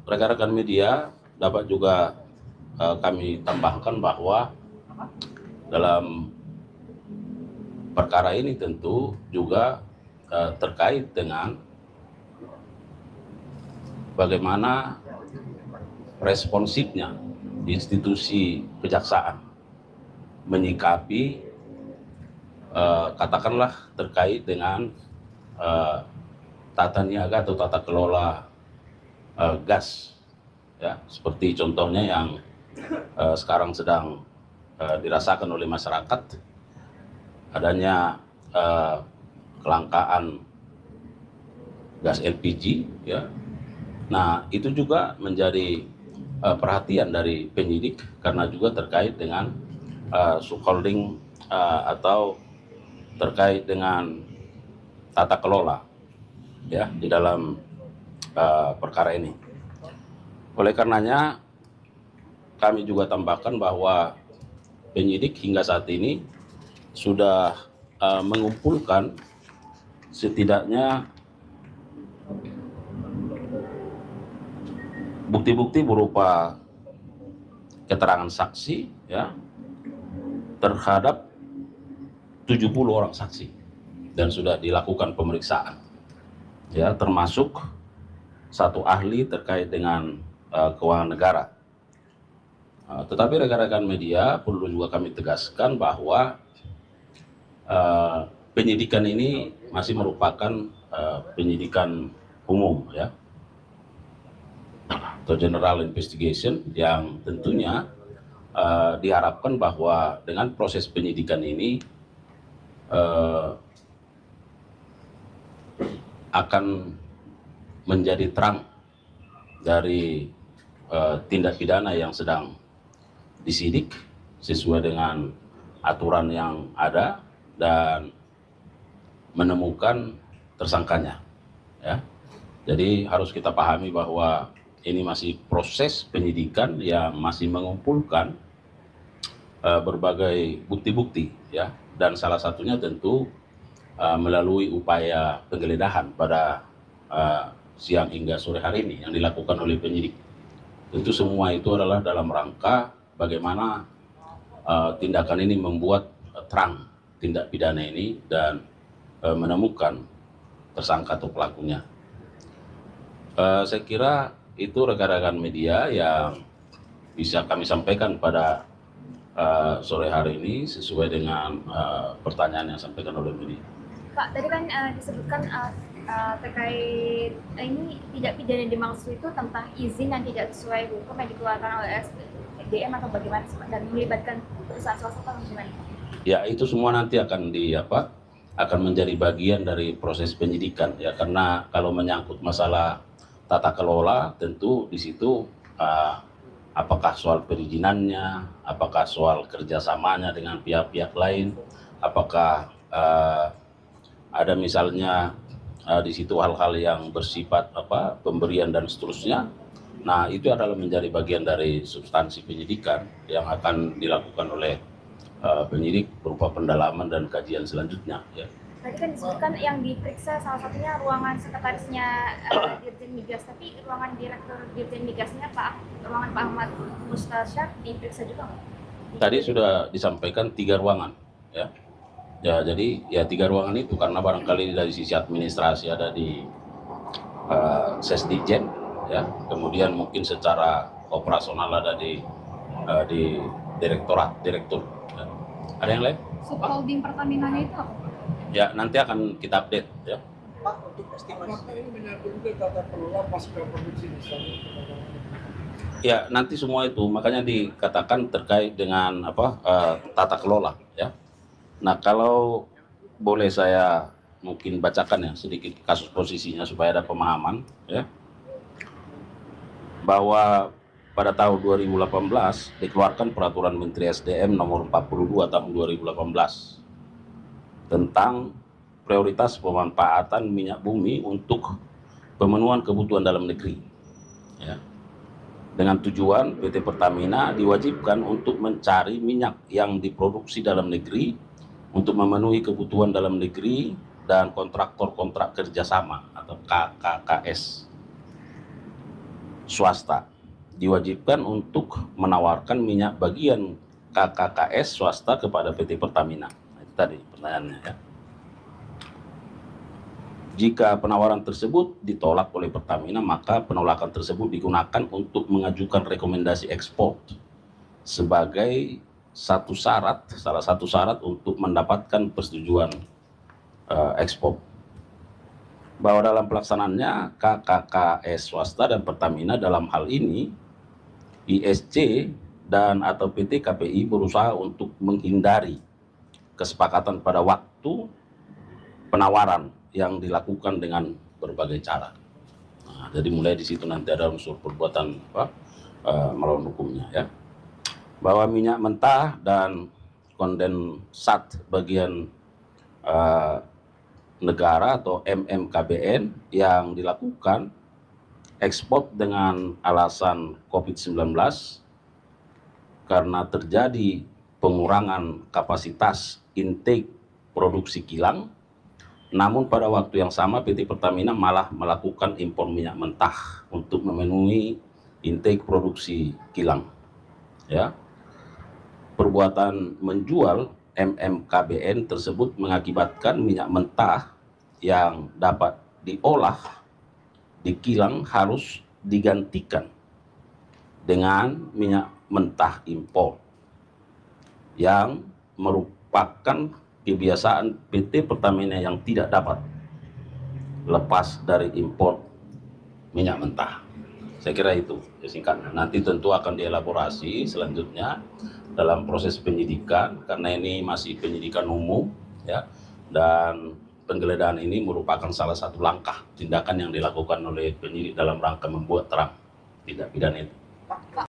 rekan-rekan media dapat juga kami tambahkan bahwa dalam perkara ini tentu juga terkait dengan bagaimana responsifnya institusi kejaksaan menyikapi katakanlah terkait dengan tata niaga atau tata kelola gas, ya, seperti contohnya yang sekarang sedang dirasakan oleh masyarakat, adanya kelangkaan gas LPG, ya. Nah, itu juga menjadi perhatian dari penyidik karena juga terkait dengan subholding atau terkait dengan tata kelola, ya, di dalam perkara ini. Oleh karenanya kami juga tambahkan bahwa penyidik hingga saat ini sudah mengumpulkan setidaknya bukti-bukti berupa keterangan saksi, ya, terhadap 70 orang saksi dan sudah dilakukan pemeriksaan, ya, termasuk satu ahli terkait dengan keuangan negara. Tetapi rekan-rekan media perlu juga kami tegaskan bahwa penyidikan ini masih merupakan penyidikan umum, ya, atau general investigation, yang tentunya diharapkan bahwa dengan proses penyidikan ini akan menjadi terang dari tindak pidana yang sedang disidik sesuai dengan aturan yang ada dan menemukan tersangkanya, ya. Jadi harus kita pahami bahwa ini masih proses penyidikan yang masih mengumpulkan berbagai bukti-bukti, ya, dan salah satunya tentu melalui upaya penggeledahan pada siang hingga sore hari ini yang dilakukan oleh penyidik. Tentu semua itu adalah dalam rangka bagaimana tindakan ini membuat terang tindak pidana ini dan menemukan tersangka atau pelakunya. Saya kira itu rekan-rekan media yang bisa kami sampaikan pada sore hari ini sesuai dengan pertanyaan yang disampaikan oleh media. Pak, tadi kan disebutkan terkait ini tidak pidana yang dimaksud itu tentang izin yang tidak sesuai hukum yang dikeluarkan oleh SDM atau bagaimana, dan melibatkan perusahaan swasta atau bagaimana? Ya, itu semua nanti akan akan menjadi bagian dari proses penyidikan, ya, karena kalau menyangkut masalah tata kelola tentu di situ apakah soal perizinannya, apakah soal kerjasamanya dengan pihak-pihak lain, apakah ada misalnya di situ hal-hal yang bersifat pemberian dan seterusnya. Nah, itu adalah menjadi bagian dari substansi penyidikan yang akan dilakukan oleh penyidik berupa pendalaman dan kajian selanjutnya, ya. Tadi kan disebutkan yang diperiksa salah satunya ruangan sekretarisnya Dirjen Migas, tapi ruangan Direktur Dirjen Migasnya ruangan Pak Ahmad Mustarsyad diperiksa juga nggak? Tadi sudah disampaikan 3 ruangan, ya. Ya, jadi ya 3 ruangan itu karena barangkali dari sisi administrasi ada di Sesdijen, ya. Kemudian mungkin secara operasional ada di direktur. Ya. Ada yang lain? Subholding Pertamina itu apa? Ya, nanti akan kita update, ya. Pak, untuk estimasi ini menyangkut juga tata kelola pasca produksi misalnya. Ya, nanti semua itu makanya dikatakan terkait dengan tata kelola, ya. Nah, kalau boleh saya mungkin bacakan ya sedikit kasus posisinya supaya ada pemahaman, ya. Bahwa pada tahun 2018 dikeluarkan Peraturan Menteri SDM nomor 42 tahun 2018 tentang prioritas pemanfaatan minyak bumi untuk pemenuhan kebutuhan dalam negeri, ya. Dengan tujuan PT Pertamina diwajibkan untuk mencari minyak yang diproduksi dalam negeri untuk memenuhi kebutuhan dalam negeri dan kontraktor kontrak kerjasama atau KKKS. swasta diwajibkan untuk menawarkan minyak bagian KKKS swasta kepada PT Pertamina. Nah, itu tadi pertanyaannya ya. Jika penawaran tersebut ditolak oleh Pertamina, maka penolakan tersebut digunakan untuk mengajukan rekomendasi ekspor sebagai salah satu syarat untuk mendapatkan persetujuan ekspor. Bahwa dalam pelaksanaannya KKKS swasta dan Pertamina dalam hal ini ISC dan atau PT KPI berusaha untuk menghindari kesepakatan pada waktu penawaran yang dilakukan dengan berbagai cara. Nah, jadi mulai di situ nanti ada unsur perbuatan melawan hukumnya ya. Bahwa minyak mentah dan kondensat bagian negara atau MMKBN yang dilakukan ekspor dengan alasan COVID-19 karena terjadi pengurangan kapasitas intake produksi kilang. Namun pada waktu yang sama PT Pertamina malah melakukan impor minyak mentah untuk memenuhi intake produksi kilang. Ya. Perbuatan menjual MMKBN tersebut mengakibatkan minyak mentah yang dapat diolah di kilang harus digantikan dengan minyak mentah impor yang merupakan kebiasaan PT Pertamina yang tidak dapat lepas dari impor minyak mentah. Saya kira itu ya singkatnya. Nanti tentu akan dielaborasi selanjutnya dalam proses penyidikan karena ini masih penyidikan umum ya, dan penggeledahan ini merupakan salah satu langkah tindakan yang dilakukan oleh penyidik dalam rangka membuat terang tindak pidana itu.